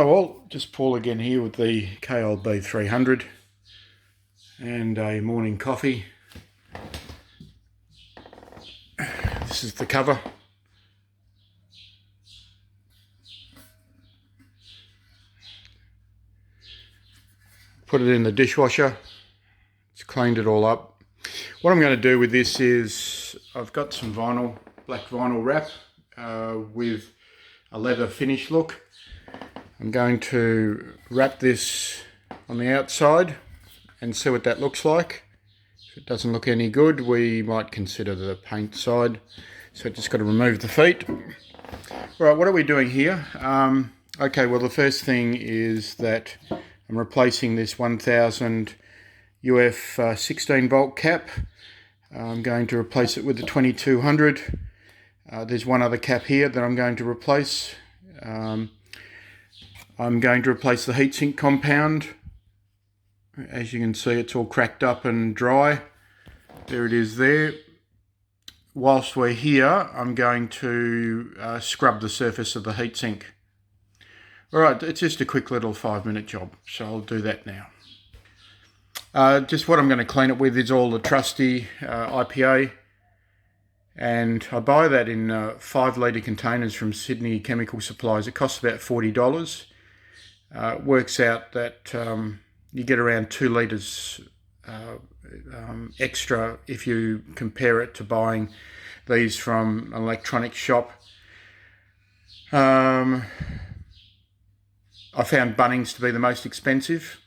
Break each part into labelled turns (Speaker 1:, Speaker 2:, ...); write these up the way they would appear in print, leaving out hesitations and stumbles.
Speaker 1: Oh well, just Paul again here with the KLB300 and a morning coffee. This is the cover. Put it in the dishwasher. It's cleaned it all up. What I'm going to do with this is I've got some vinyl, black vinyl wrap with a leather finish look. I'm going to wrap this on the outside and see what that looks like. If it doesn't look any good, we might consider the paint side. So just got to remove the feet. Right, what are we doing here? Okay, well the first thing is that I'm replacing this 1000 UF 16 volt cap. I'm going to replace it with the 2200. There's one other cap here that I'm going to replace. I'm going to replace the heatsink compound. As you can see, it's all cracked up and dry. There it is there. Whilst we're here, I'm going to scrub the surface of the heatsink. Alright, it's just a quick little 5-minute job, so I'll do that now. Just what I'm going to clean it with is all the trusty IPA. And I buy that in 5-litre containers from Sydney Chemical Supplies. It costs about $40. It works out that you get around 2 litres extra if you compare it to buying these from an electronics shop. I found Bunnings to be the most expensive,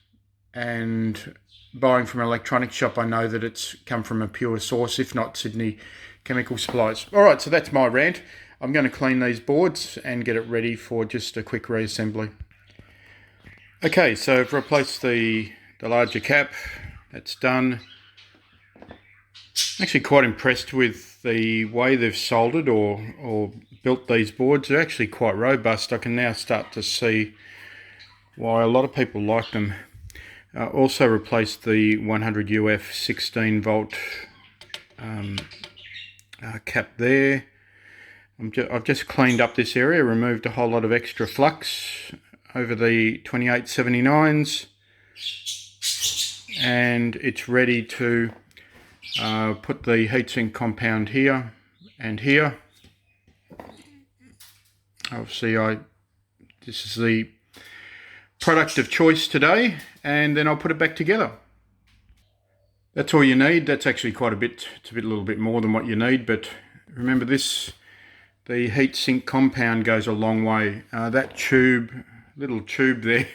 Speaker 1: and buying from an electronics shop, I know that it's come from a pure source, if not Sydney Chemical Supplies. Alright, so that's my rant. I'm going to clean these boards and get it ready for just a quick reassembly. Okay, so I've replaced the larger cap. That's done. I'm actually quite impressed with the way they've soldered or built these boards. They're actually quite robust. I can now start to see why a lot of people like them. Also replaced the 100 UF 16 volt cap there. I've just cleaned up this area, removed a whole lot of extra flux over the 2879s, and it's ready to put the heatsink compound here and here. Obviously this is the product of choice today, and then I'll put it back together. That's all you need. That's actually quite a bit. It's a little bit more than what you need, but remember this, the heatsink compound goes a long way. That little tube there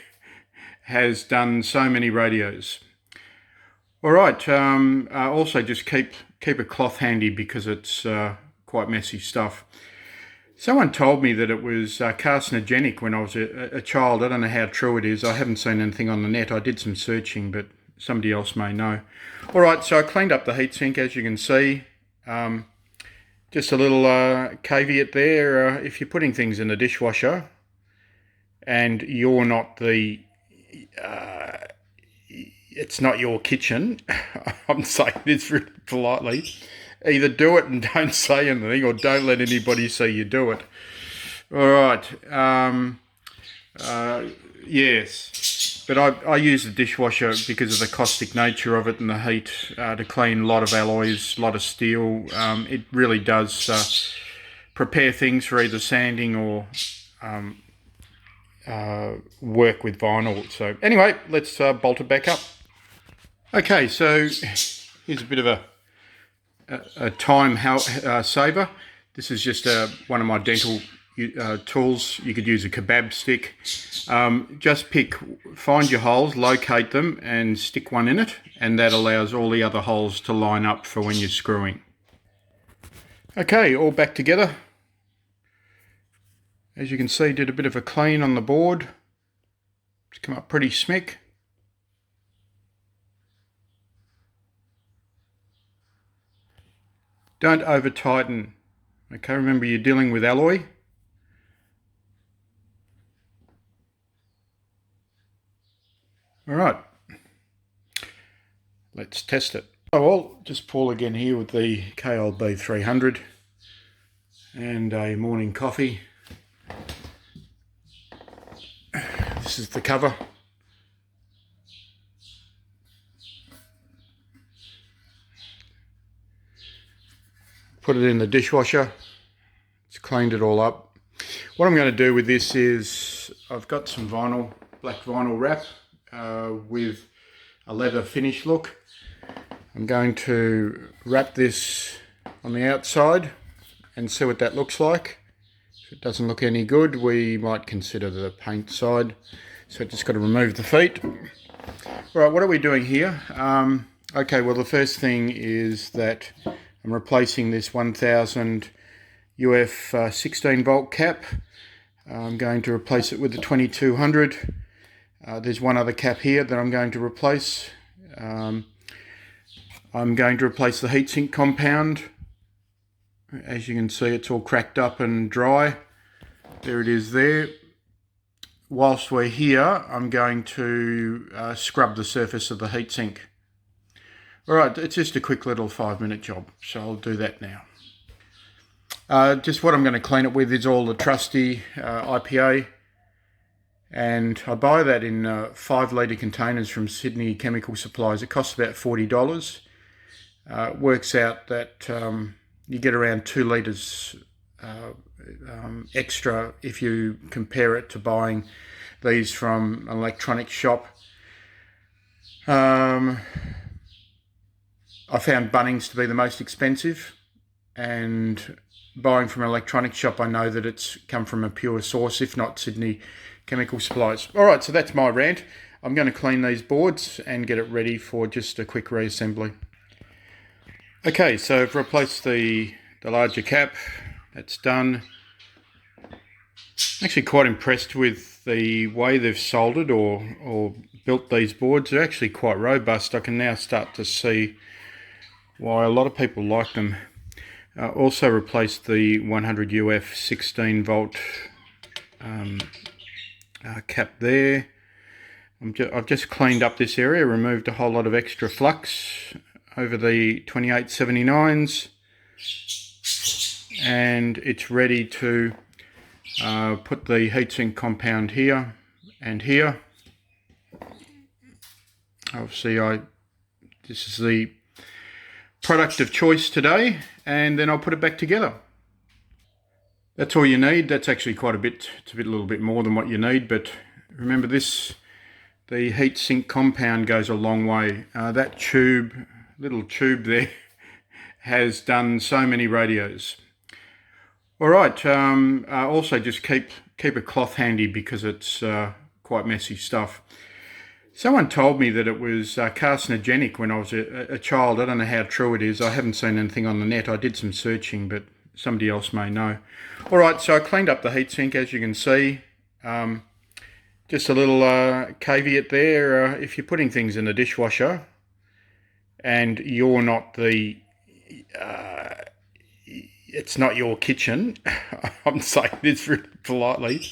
Speaker 1: has done so many radios. Alright, also just keep a cloth handy because it's quite messy stuff. Someone told me that it was carcinogenic when I was a child. I don't know how true it is. I haven't seen anything on the net. I did some searching, but somebody else may know. Alright, so I cleaned up the heatsink, as you can see. Just a little caveat there. If you're putting things in the dishwasher and you're not it's not your kitchen, I'm saying this really politely, either do it and don't say anything, or don't let anybody see you do it. Alright, yes, but I use the dishwasher because of the caustic nature of it and the heat to clean a lot of alloys, a lot of steel. It really does prepare things for either sanding or work with vinyl. So anyway, let's bolt it back up. Okay, so here's a bit of a time saver. This is just one of my dental tools. You could use a kebab stick. Just find your holes, locate them, and stick one in it, and that allows all the other holes to line up for when you're screwing. Okay, all back together. As you can see, did a bit of a clean on the board. It's come up pretty smick. Don't over tighten. Okay, remember you're dealing with alloy. Alright, let's test it. Oh well, just Paul again here with the KLB300 and a morning coffee. This is the cover. Put it in the dishwasher. It's cleaned it all up. What I'm going to do with this is I've got some vinyl, black vinyl wrap with a leather finish look. I'm going to wrap this on the outside and see what that looks like. If it doesn't look any good, we might consider the paint side. So just got to remove the feet. Right, what are we doing here? Okay, well the first thing is that I'm replacing this 1000 UF 16 volt cap. I'm going to replace it with the 2200. There's one other cap here that I'm going to replace. I'm going to replace the heatsink compound. As you can see, it's all cracked up and dry. There it is there. Whilst we're here, I'm going to scrub the surface of the heatsink. Alright, it's just a quick little 5-minute job, so I'll do that now. Just what I'm going to clean it with is all the trusty IPA, and I buy that in 5-litre containers from Sydney Chemical Supplies. It costs about $40. It works out that you get around 2 litres extra if you compare it to buying these from an electronics shop. I found Bunnings to be the most expensive, and buying from an electronics shop, I know that it's come from a pure source, if not Sydney Chemical Supplies. Alright, so that's my rant. I'm going to clean these boards and get it ready for just a quick reassembly. Okay, so I've replaced the larger cap. That's done. I'm actually quite impressed with the way they've soldered or built these boards. They're actually quite robust. I can now start to see why a lot of people like them. Also replaced the 100 UF 16 volt cap there. I've just cleaned up this area, removed a whole lot of extra flux over the 2879s, and it's ready to put the heatsink compound here and here. Obviously this is the product of choice today, and then I'll put it back together. That's all you need. That's actually quite a bit, it's a little bit more than what you need, but remember this, the heatsink compound goes a long way. That little tube there has done so many radios. Alright, also just keep a cloth handy because it's quite messy stuff. Someone told me that it was carcinogenic when I was a child. I don't know how true it is. I haven't seen anything on the net. I did some searching, but somebody else may know. Alright, so I cleaned up the heatsink, as you can see. Just a little caveat there. If you're putting things in the dishwasher and you're not it's not your kitchen, I'm saying this really politely,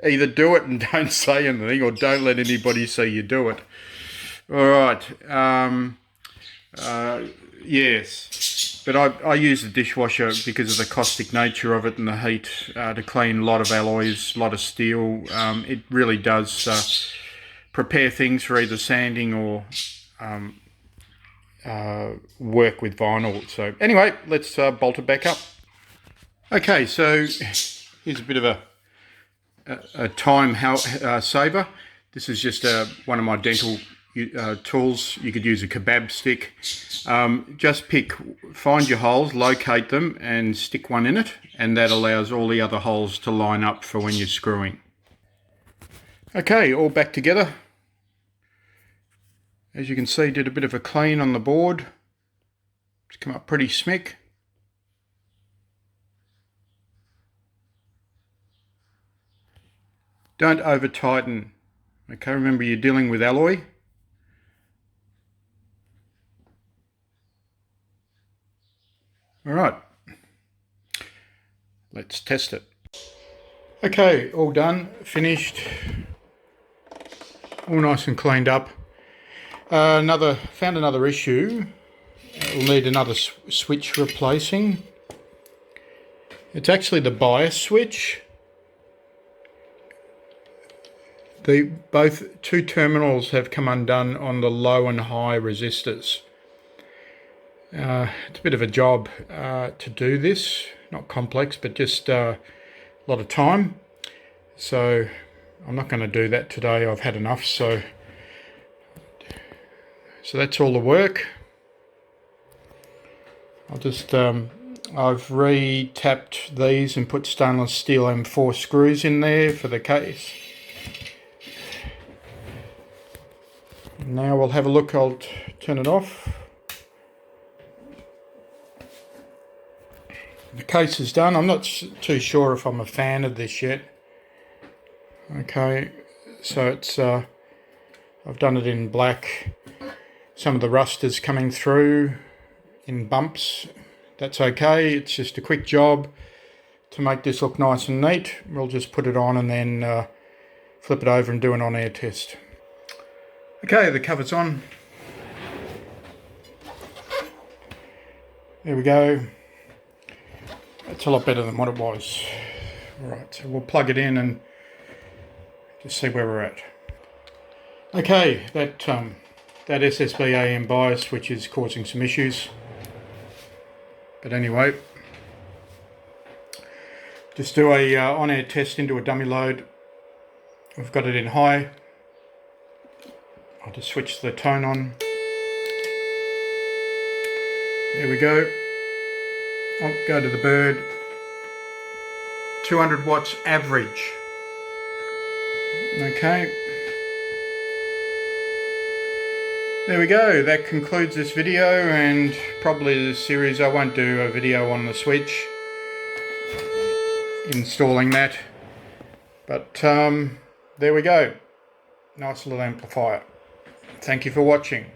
Speaker 1: either do it and don't say anything, or don't let anybody see you do it. Alright, yes, but I use the dishwasher because of the caustic nature of it and the heat to clean a lot of alloys, a lot of steel. It really does prepare things for either sanding or work with vinyl. So anyway, let's bolt it back up. Okay, so here's a bit of a time saver. This is just one of my dental tools. You could use a kebab stick. Just find your holes, locate them, and stick one in it, and that allows all the other holes to line up for when you're screwing. Okay, all back together. As you can see, did a bit of a clean on the board. It's come up pretty smick. Don't over tighten. Okay, remember you're dealing with alloy. Alright, let's test it. Okay, all done, finished, all nice and cleaned up. Found another issue. We'll need another switch replacing. It's actually the bias switch. both two terminals have come undone on the low and high resistors. It's a bit of a job to do this, not complex, but just a lot of time. So I'm not going to do that today. I've had enough. So that's all the work. I'll just I've re-tapped these and put stainless steel M4 screws in there for the case. Now we'll have a look. I'll turn it off. The case is done. I'm not too sure if I'm a fan of this yet. Okay, so it's I've done it in black. Some of the rust is coming through in bumps. That's okay. It's just a quick job to make this look nice and neat. We'll just put it on and then flip it over and do an on-air test. Okay, the cover's on. There we go. It's a lot better than what it was. Alright, so we'll plug it in and just see where we're at. Okay, that SSB AM bias switch is causing some issues. But anyway, just do a on-air test into a dummy load. We've got it in high. I'll just switch the tone on. There we go. I'll go to the bird. 200 watts average. Okay. There we go. That concludes this video and probably this series. I won't do a video on the switch, installing that. But there we go. Nice little amplifier. Thank you for watching.